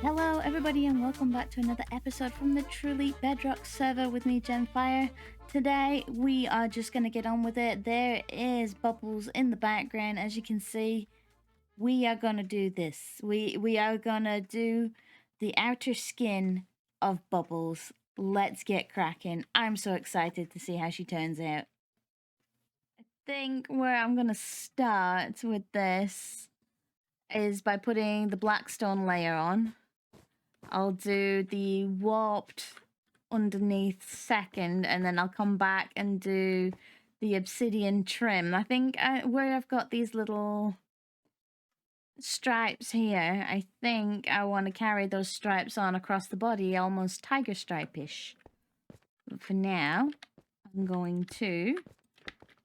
Hello everybody and welcome back to another episode from the Truly Bedrock server with me, Jenfire. Today we are just going to get on with it. There is Bubbles in the background, as you can see. We are going to do this. We are going to do the outer skin of Bubbles. Let's get cracking. I'm so excited to see how she turns out. I think where I'm going to start with this is by putting the blackstone layer on. I'll do the warped underneath second, and then I'll come back and do the obsidian trim. I think where I've got these little stripes here, I think I want to carry those stripes on across the body, almost tiger stripe-ish. But for now, I'm going to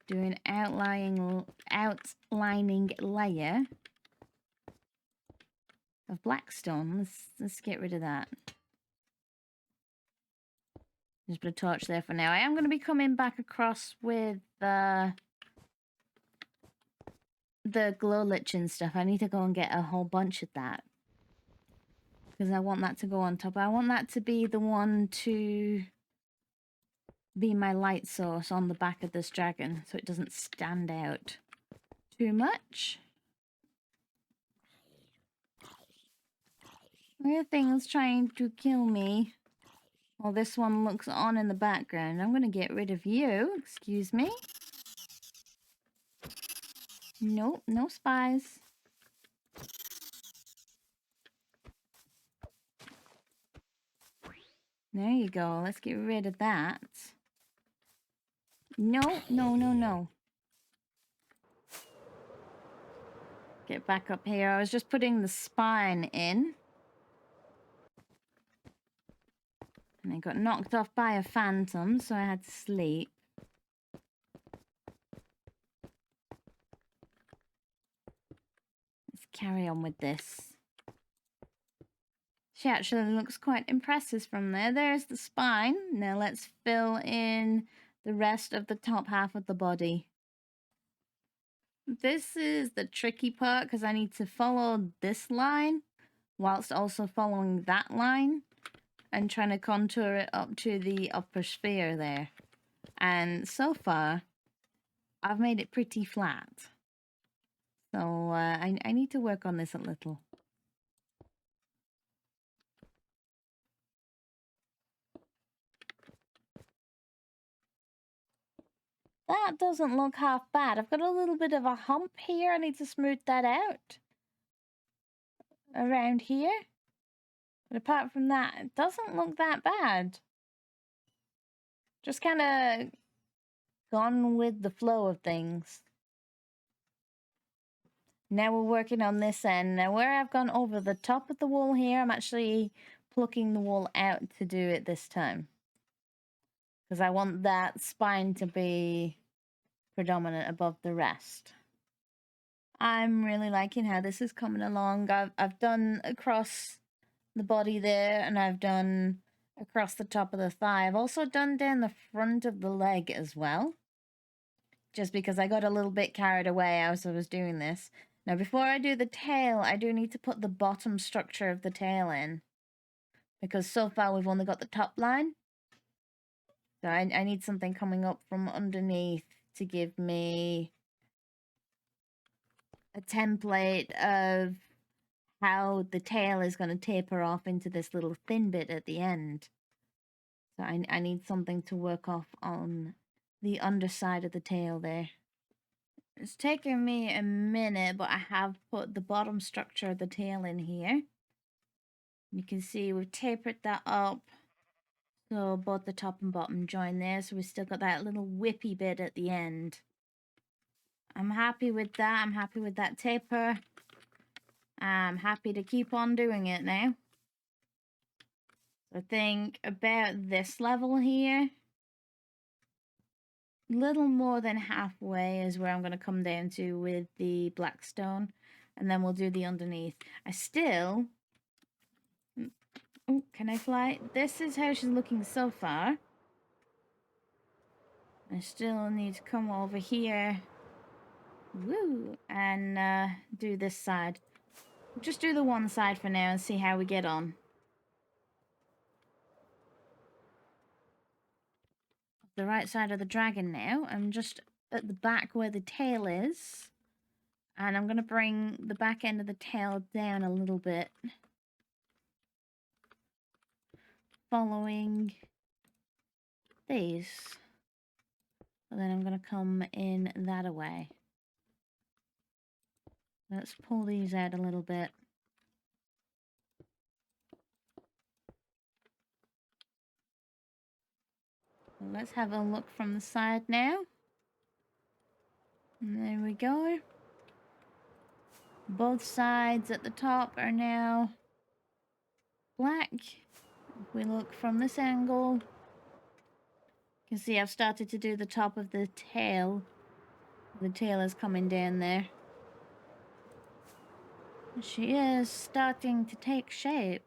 do an outlining layer of blackstone. Let's get rid of that. Just put a torch there for now. I am going to be coming back across with the glow lichen stuff. I need to go and get a whole bunch of that, because I want that to go on top. I want that to be the one to be my light source on the back of this dragon, so it doesn't stand out too much. There are things trying to kill me. Well, this one looks on in the background. I'm going to get rid of you. Excuse me. Nope, no spies. There you go. Let's get rid of that. No, no, no, no. Get back up here. I was just putting the spine in. And I got knocked off by a phantom, so I had to sleep. Let's carry on with this. She actually looks quite impressive from there. There's the spine. Now let's fill in the rest of the top half of the body. This is the tricky part, because I need to follow this line whilst also following that line and trying to contour it up to the upper sphere there. And so far, I've made it pretty flat. So I need to work on this a little. That doesn't look half bad. I've got a little bit of a hump here. I need to smooth that out around here. But apart from that, it doesn't look that bad. Just kind of gone with the flow of things. Now we're working on this end. Now where I've gone over the top of the wool here, I'm actually plucking the wool out to do it this time, because I want that spine to be predominant above the rest. I'm really liking how this is coming along. I've done across the body there, and I've done across the top of the thigh. I've also done down the front of the leg as well, just because I got a little bit carried away as I was doing this. Now before I do the tail, I do need to put the bottom structure of the tail in, because so far we've only got the top line. So I need something coming up from underneath to give me a template of how the tail is going to taper off into this little thin bit at the end. So I need something to work off on the underside of the tail there. It's taken me a minute, but I have put the bottom structure of the tail in here. You can see we've tapered that up, so both the top and bottom join there, so we've still got that little whippy bit at the end. I'm happy with that. I'm happy with that taper. I'm happy to keep on doing it now. I think about this level here, little more than halfway is where I'm going to come down to with the blackstone, and then we'll do the underneath. I still... Oh, can I fly? This is how she's looking so far. I still need to come over here. Woo! And do this side. Just do the one side for now and see how we get on. The right side of the dragon now. I'm just at the back where the tail is. And I'm going to bring the back end of the tail down a little bit. Following these. And then I'm going to come in that way. Let's pull these out a little bit. Let's have a look from the side now. And there we go. Both sides at the top are now black. If we look from this angle, you can see I've started to do the top of the tail. The tail is coming down there. She is starting to take shape.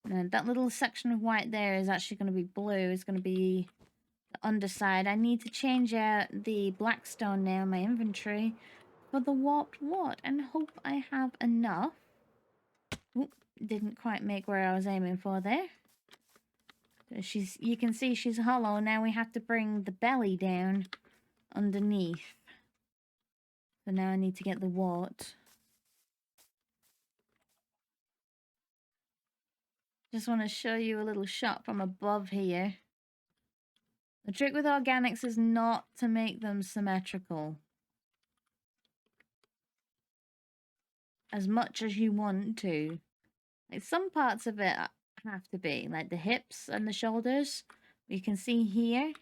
And that little section of white there is actually going to be blue. It's going to be the underside. I need to change out the black stone now in my inventory for the warped wart and hope I have enough. Oop, didn't quite make where I was aiming for there. You can see she's hollow. Now we have to bring the belly down underneath. So now I need to get the wart. Just want to show you a little shot from above here. The trick with organics is not to make them symmetrical. As much as you want to. Like some parts of it have to be, like the hips and the shoulders. You can see here,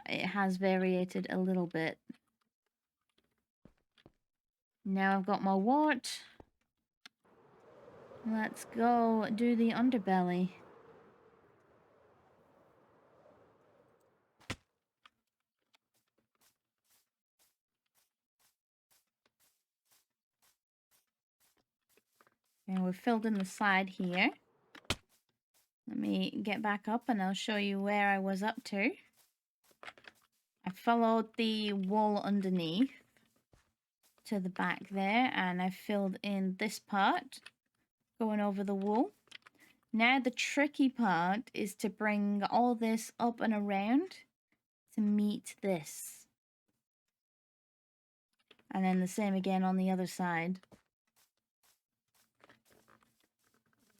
it has variated a little bit. Now I've got my wart. Let's go do the underbelly. And we've filled in the side here. Let me get back up and I'll show you where I was up to. I followed the wool underneath to the back there and I filled in this part going over the wool. Now the tricky part is to bring all this up and around to meet this. And then the same again on the other side.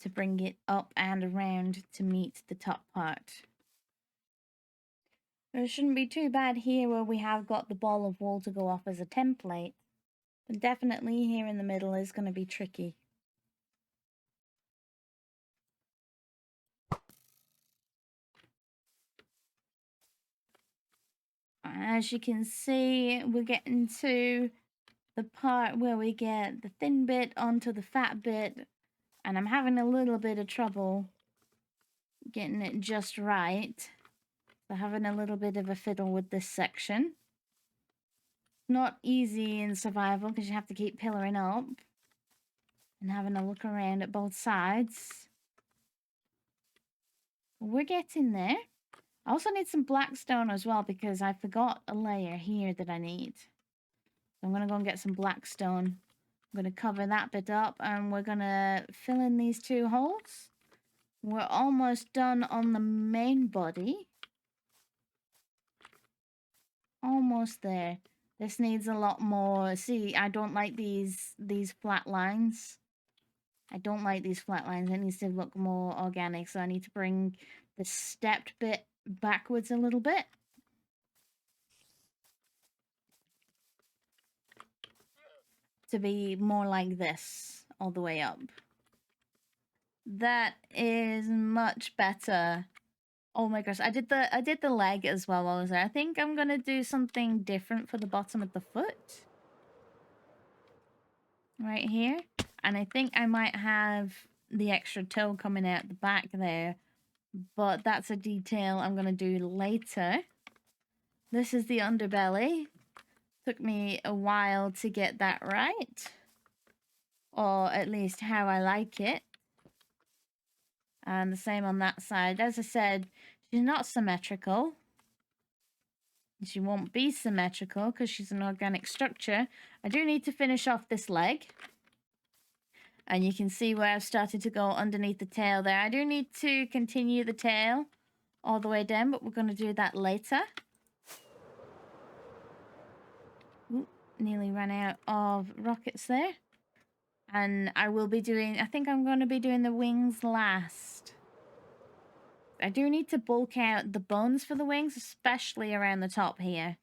To bring it up and around to meet the top part. It shouldn't be too bad here where we have got the ball of wool to go off as a template. But definitely here in the middle is going to be tricky. As you can see, we're getting to the part where we get the thin bit onto the fat bit. And I'm having a little bit of trouble getting it just right. So having a little bit of a fiddle with this section. Not easy in survival because you have to keep pillaring up. And having a look around at both sides. We're getting there. I also need some black stone as well because I forgot a layer here that I need. So I'm going to go and get some black stone. I'm going to cover that bit up and we're going to fill in these two holes. We're almost done on the main body. Almost there. This needs a lot more. See, I don't like these flat lines. I don't like these flat lines. It needs to look more organic. So I need to bring the stepped bit backwards a little bit. To be more like this all the way up. That is much better. Oh my gosh, I did the leg as well while I was there. I think I'm gonna do something different for the bottom of the foot. Right here. And I think I might have the extra toe coming out the back there. But that's a detail I'm gonna do later. This is the underbelly. Took me a while to get that right. Or at least how I like it. And the same on that side. As I said, she's not symmetrical. She won't be symmetrical because she's an organic structure. I do need to finish off this leg. And you can see where I've started to go underneath the tail there. I do need to continue the tail all the way down, but we're going to do that later. Ooh, nearly ran out of rockets there. And I will be doing, I think I'm going to be doing the wings last. I do need to bulk out the bones for the wings, especially around the top here.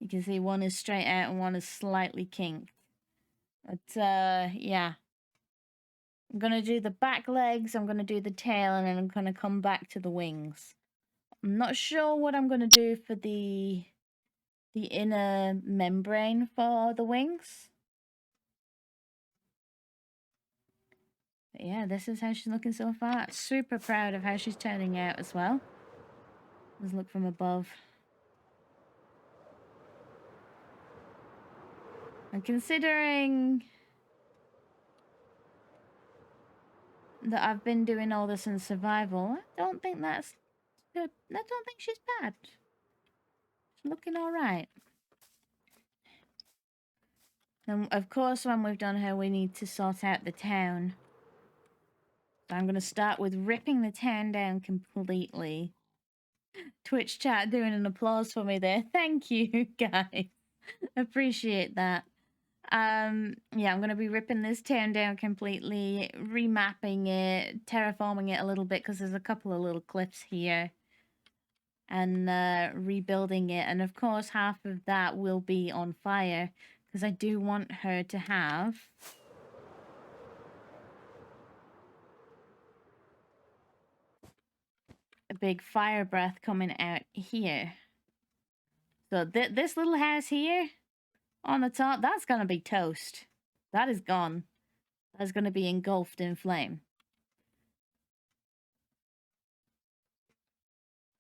You can see one is straight out and one is slightly kinked. But, yeah. I'm going to do the back legs, I'm going to do the tail, and then I'm going to come back to the wings. I'm not sure what I'm going to do for the inner membrane for the wings. But yeah, this is how she's looking so far. Super proud of how she's turning out as well. Let's look from above. And considering that I've been doing all this in survival, I don't think that's good. I don't think she's bad. She's looking alright. And of course, when we've done her, we need to sort out the town. So I'm going to start with ripping the town down completely. Twitch chat doing an applause for me there. Thank you, guys. Appreciate that. Yeah, I'm going to be ripping this town down completely, remapping it, terraforming it a little bit because there's a couple of little cliffs here. And rebuilding it. And of course, half of that will be on fire because I do want her to have a big fire breath coming out here. So this little house here on the top, that's going to be toast. That is gone. That's going to be engulfed in flame.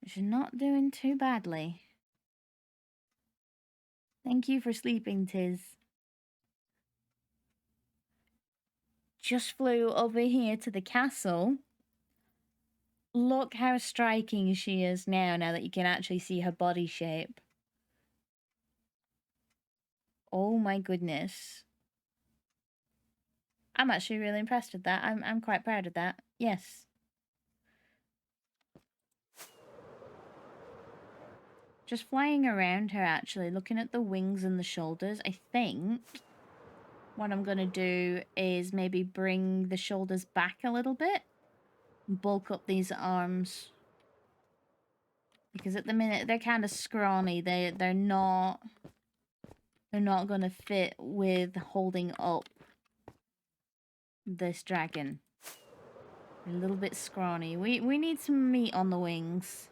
She's not doing too badly. Thank you for sleeping, Tiz. Just flew over here to the castle. Look how striking she is now that you can actually see her body shape. Oh my goodness. I'm actually really impressed with that. I'm quite proud of that. Yes. Just flying around her, actually, looking at the wings and the shoulders. I think what I'm going to do is maybe bring the shoulders back a little bit. Bulk up these arms. Because at the minute, they're kind of scrawny. They're not going to fit with holding up this dragon. A little bit scrawny. We need some meat on the wings.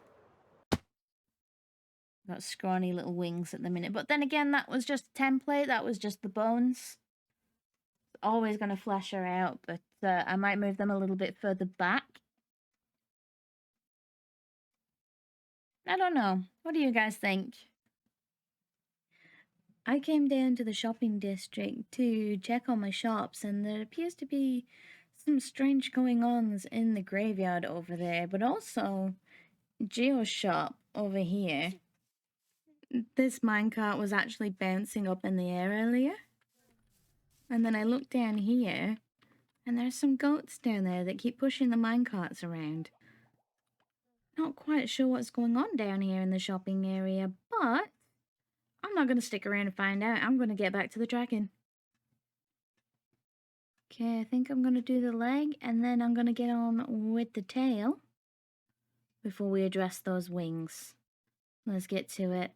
Got scrawny little wings at the minute. But then again, that was just a template. That was just the bones. Always going to flesh her out, but I might move them a little bit further back. I don't know. What do you guys think? I came down to the shopping district to check on my shops, and there appears to be some strange going-ons in the graveyard over there, but also Geo's shop over here. This minecart was actually bouncing up in the air earlier. And then I look down here, and there's some goats down there that keep pushing the minecarts around. Not quite sure what's going on down here in the shopping area, but I'm not going to stick around and find out. I'm going to get back to the dragon. Okay, I think I'm going to do the leg, and then I'm going to get on with the tail before we address those wings. Let's get to it.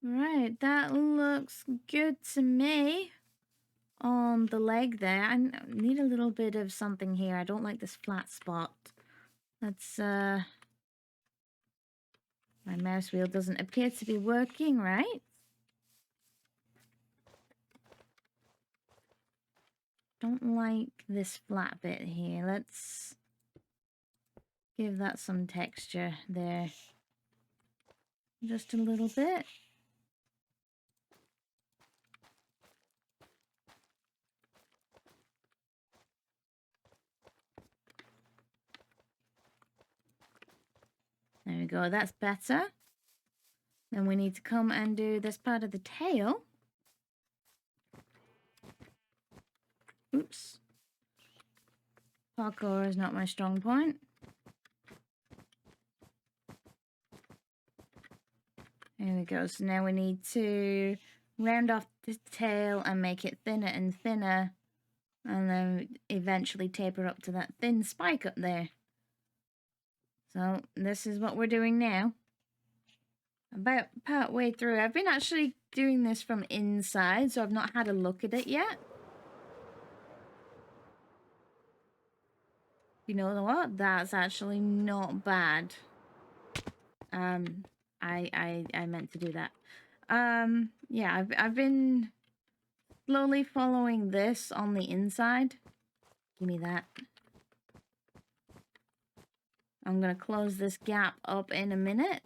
Right, that looks good to me. On the leg there, I need a little bit of something here. I don't like this flat spot. Let's, my mouse wheel doesn't appear to be working right. Don't like this flat bit here. Let's give that some texture there. Just a little bit. we go, that's better. Then we need to come and do this part of the tail. Oops. Parkour is not my strong point. There we go. So now we need to round off the tail and make it thinner and thinner. And then eventually taper up to that thin spike up there. So this is what we're doing now. About part way through. I've been actually doing this from inside, so I've not had a look at it yet. You know what? That's actually not bad. I meant to do that. Yeah, I've been slowly following this on the inside. Give me that. I'm gonna close this gap up in a minute,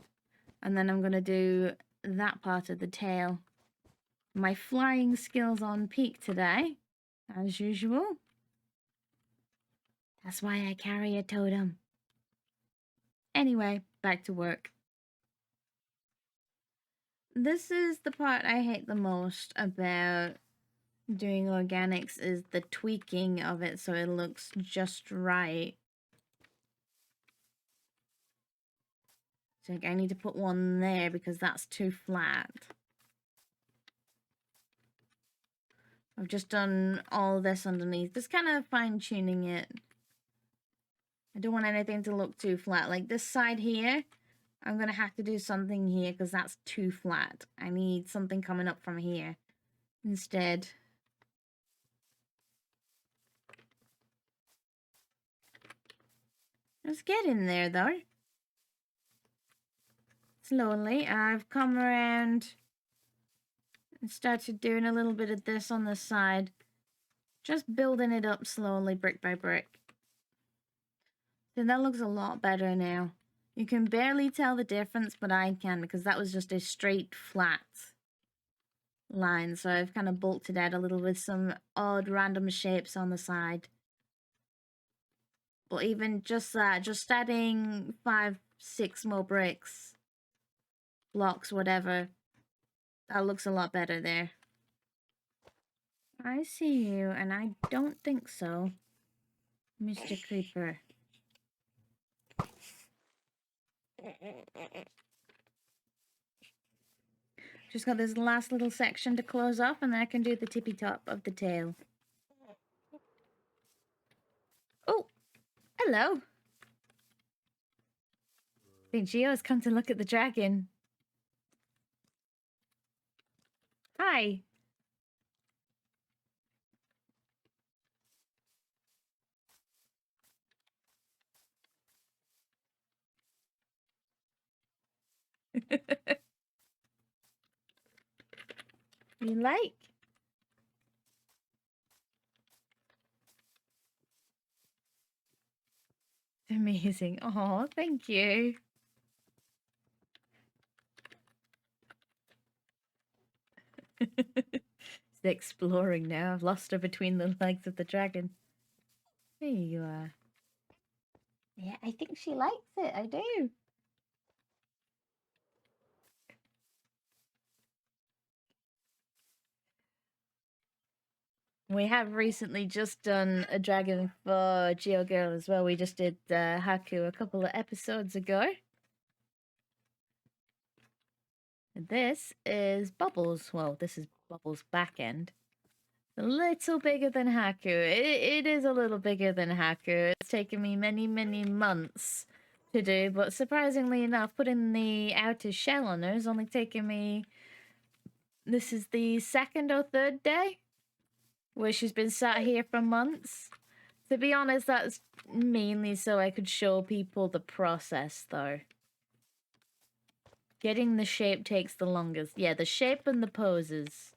and then I'm gonna do that part of the tail. My flying skills on peak today, as usual. That's why I carry a totem. Anyway, back to work. This is the part I hate the most about doing organics, is the tweaking of it so it looks just right. So I need to put one there because that's too flat. I've just done all this underneath, just kind of fine-tuning it. I don't want anything to look too flat. Like this side here, I'm going to have to do something here because that's too flat. I need something coming up from here instead. Let's get in there though. Slowly, I've come around and started doing a little bit of this on the side. Just building it up slowly, brick by brick. So that looks a lot better now. You can barely tell the difference, but I can because that was just a straight, flat line. So I've kind of bulked it out a little with some odd random shapes on the side. But even just that, just adding 5, 6 more bricks, blocks, whatever, that looks a lot better there. I see you, and I don't think so, Mr. Creeper. Just got this last little section to close off, and then I can do the tippy top of the tail. Oh, hello. Thankyou has come to look at the dragon. Hi. You like? Amazing. Oh, thank you. She's exploring now. I've lost her between the legs of the dragon. There you are. Yeah, I think she likes it. I do. We have recently just done a dragon for Geo Girl as well. We just did Haku a couple of episodes ago. And this is Bubbles. Well, this is Bubbles' back end. A little bigger than Haku. It is a little bigger than Haku. It's taken me many, many months to do, but surprisingly enough, putting the outer shell on her has only taken me... This is the 2nd or 3rd day where she's been sat here for months. To be honest, that's mainly so I could show people the process, though. Getting the shape takes the longest. Yeah, the shape and the poses.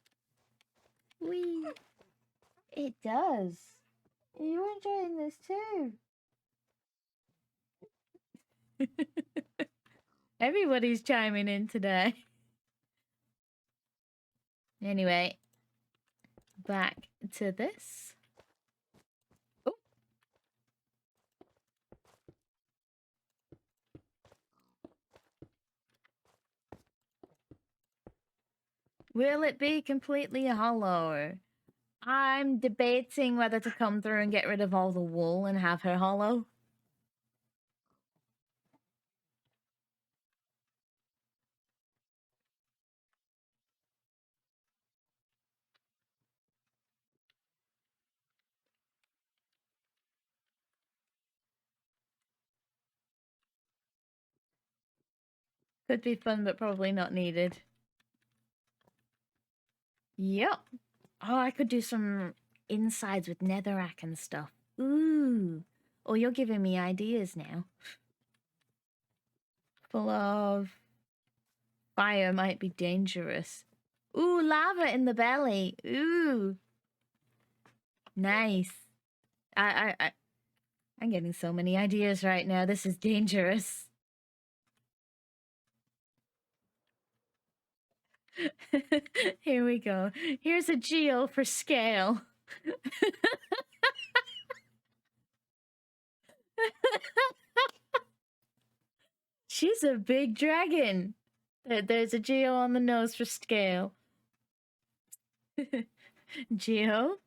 Whee! It does. Are you enjoying this too? Everybody's chiming in today. Anyway, back to this. Oh. Will it be completely hollow? I'm debating whether to come through and get rid of all the wool and have her hollow. Could be fun, but probably not needed. Yep. Oh, I could do some insides with netherrack and stuff. Ooh. Oh, you're giving me ideas now. Full of fire might be dangerous. Ooh, lava in the belly. Ooh. Nice. I'm getting so many ideas right now. This is dangerous. Here we go. Here's a geo for scale. She's a big dragon. There's a geo on the nose for scale. Geo?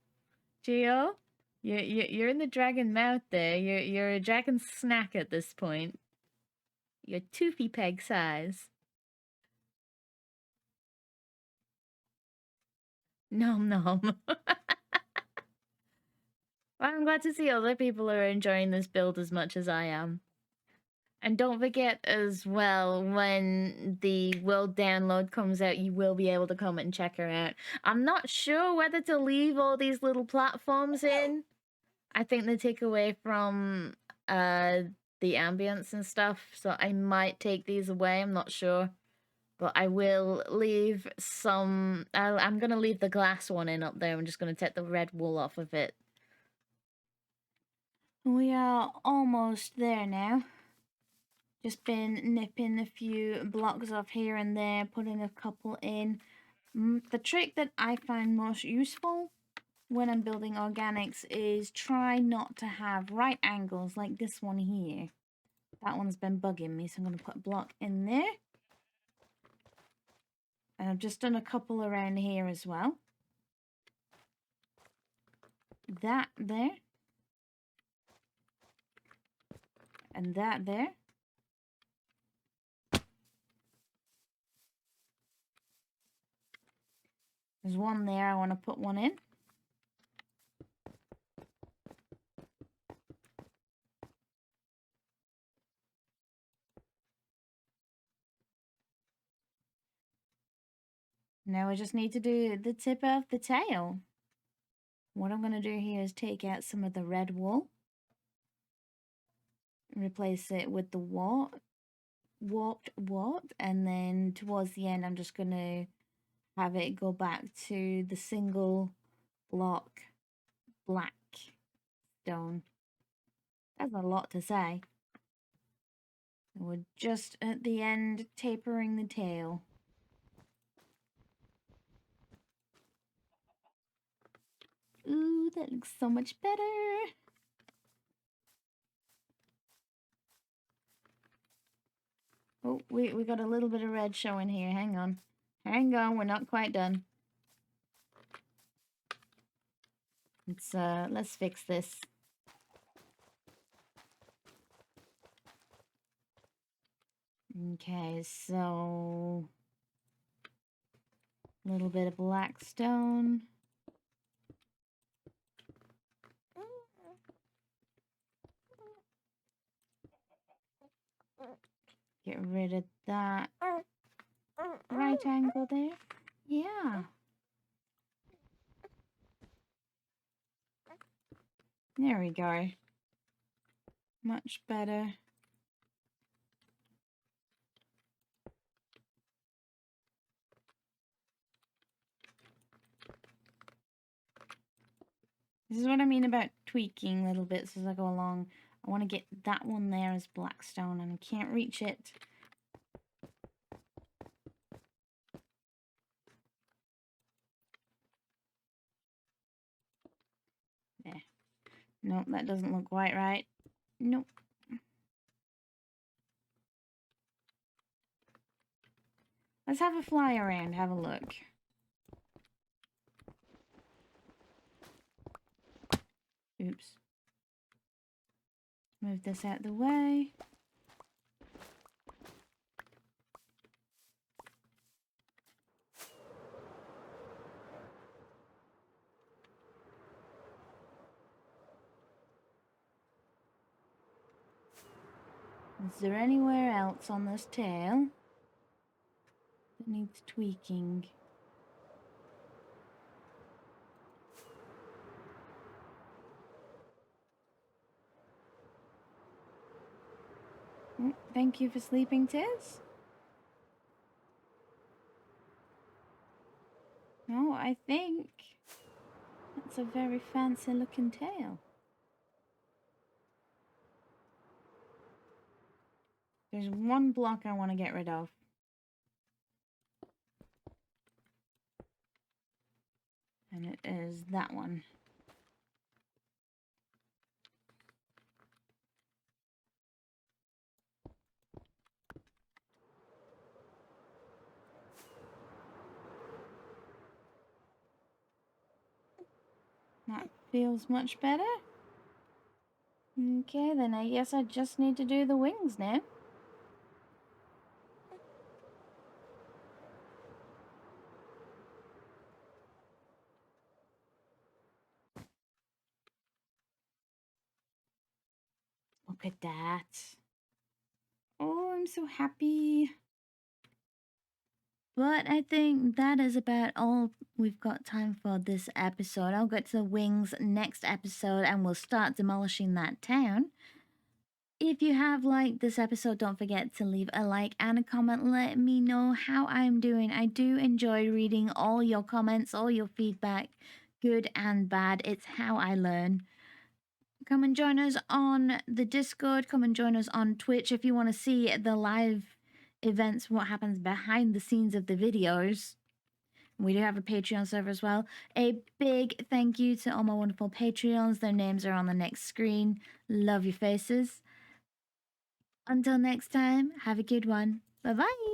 Geo? You're in the dragon mouth there. You're a dragon snack at this point. You're toofy peg size. Nom nom. Well, I'm glad to see other people are enjoying this build as much as I am. And don't forget as well, when the world download comes out, you will be able to come and check her out. I'm not sure whether to leave all these little platforms in. I think they take away from the ambience and stuff, so I might take these away. I'm not sure. But I will leave some... I'm going to leave the glass one in up there. I'm just going to take the red wool off of it. We are almost there now. Just been nipping a few blocks off here and there, putting a couple in. The trick that I find most useful when I'm building organics is try not to have right angles like this one here. That one's been bugging me, so I'm going to put a block in there. And I've just done a couple around here as well. That there. And that there. There's one there, I want to put one in. Now I just need to do the tip of the tail. What I'm going to do here is take out some of the red wool. Replace it with the warped, and then towards the end I'm just going to have it go back to the single block black stone. That's a lot to say. And we're just at the end tapering the tail. Ooh, that looks so much better. Oh, we got a little bit of red showing here. Hang on. Hang on, we're not quite done. Let's fix this. Okay, so a little bit of black stone. Get rid of that right angle there. Yeah. There we go. Much better. This is what I mean about tweaking little bits as I go along. I want to get that one there as black stone and I can't reach it. There. Nope, that doesn't look quite right. Nope. Let's have a fly around, have a look. Oops. Move this out the way. Is there anywhere else on this tail that needs tweaking? Thank you for sleeping, Tiz. Oh, I think that's a very fancy looking tail. There's one block I want to get rid of. And it is that one. That feels much better. Okay, then I guess I just need to do the wings now. Look at that. Oh, I'm so happy. But I think that is about all we've got time for this episode. I'll get to the wings next episode and we'll start demolishing that town. If you have liked this episode, don't forget to leave a like and a comment. Let me know how I'm doing. I do enjoy reading all your comments, all your feedback, good and bad. It's how I learn. Come and join us on the Discord. Come and join us on Twitch if you want to see the live events, what happens behind the scenes of the videos. We do have a Patreon server as well. A big thank you to all my wonderful Patreons. Their names are on the next screen. Love your faces. Until next time, have a good one. Bye-bye.